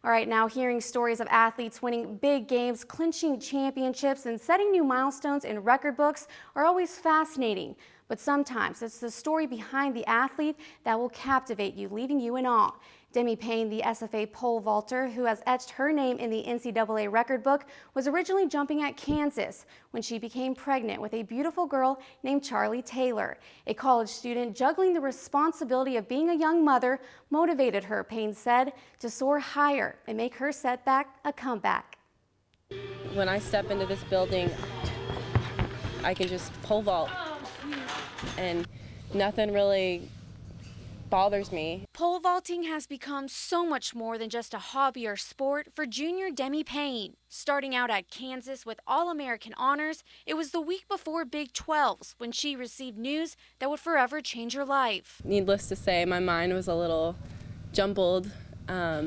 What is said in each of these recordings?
All right, now hearing stories of athletes winning big games, clinching championships, and setting new milestones in record books are always fascinating. But sometimes it's the story behind the athlete that will captivate you, leaving you in awe. Demi Payne, the SFA pole vaulter who has etched her name in the NCAA record book, was originally jumping at Kansas when she became pregnant with a beautiful girl named Charlie Taylor. A college student juggling the responsibility of being a young mother motivated her, Payne said, to soar higher and make her setback a comeback. When I step into this building, I can just pole vault and nothing really bothers me. Pole vaulting has become so much more than just a hobby or sport for junior Demi Payne. Starting out at Kansas with All-American honors, it was the week before Big 12s when she received news that would forever change her life. Needless to say, my mind was a little jumbled. Yeah,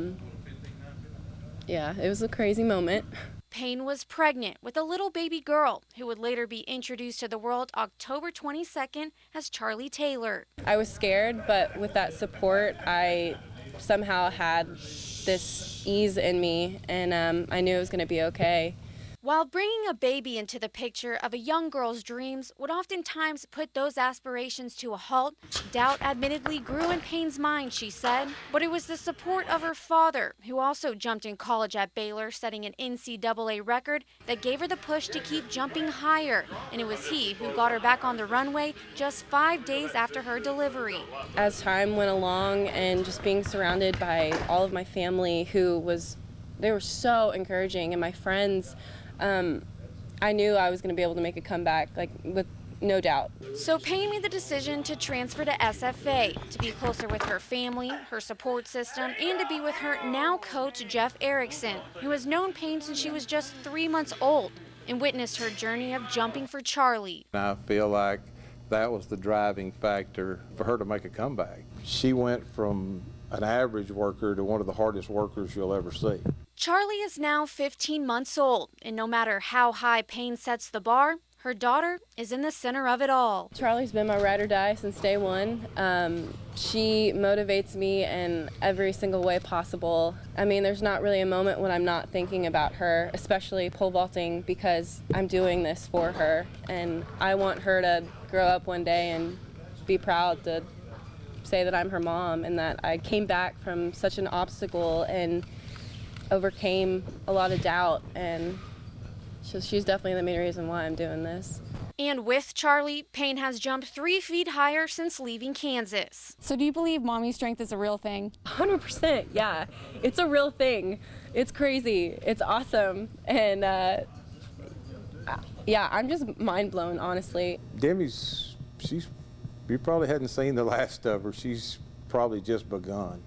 it was a crazy moment. Payne was pregnant with a little baby girl who would later be introduced to the world October 22nd as Charlie Taylor. I was scared, but with that support, I somehow had this ease in me, and I knew it was going to be okay. While bringing a baby into the picture of a young girl's dreams would oftentimes put those aspirations to a halt, doubt admittedly grew in Payne's mind, she said. But it was the support of her father, who also jumped in college at Baylor, setting an NCAA record, that gave her the push to keep jumping higher. And it was he who got her back on the runway just 5 days after her delivery. As time went along and just being surrounded by all of my family they were so encouraging, and my friends, I knew I was going to be able to make a comeback, with no doubt. So Payne made the decision to transfer to SFA, to be closer with her family, her support system, and to be with her now coach, Jeff Erickson, who has known Payne since she was just 3 months old and witnessed her journey of jumping for Charlie. I feel like that was the driving factor for her to make a comeback. She went from an average worker to one of the hardest workers you'll ever see. Charlie is now 15 months old, and no matter how high Payne sets the bar, her daughter is in the center of it all. Charlie's been my ride or die since day one. She motivates me in every single way possible. I mean, there's not really a moment when I'm not thinking about her, especially pole vaulting, because I'm doing this for her, and I want her to grow up one day and be proud to say that I'm her mom and that I came back from such an obstacle and overcame a lot of doubt, and she's definitely the main reason why I'm doing this. And with Charlie, Payne has jumped 3 feet higher since leaving Kansas. So do you believe mommy strength is a real thing? 100%, yeah. It's a real thing. It's crazy. It's awesome. And yeah, I'm just mind blown, honestly. You probably hadn't seen the last of her. She's probably just begun.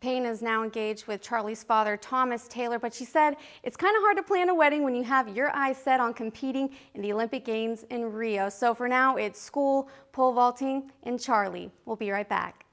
Payne is now engaged with Charlie's father, Thomas Taylor, but she said it's kind of hard to plan a wedding when you have your eyes set on competing in the Olympic Games in Rio. So for now, it's school, pole vaulting, and Charlie. We'll be right back.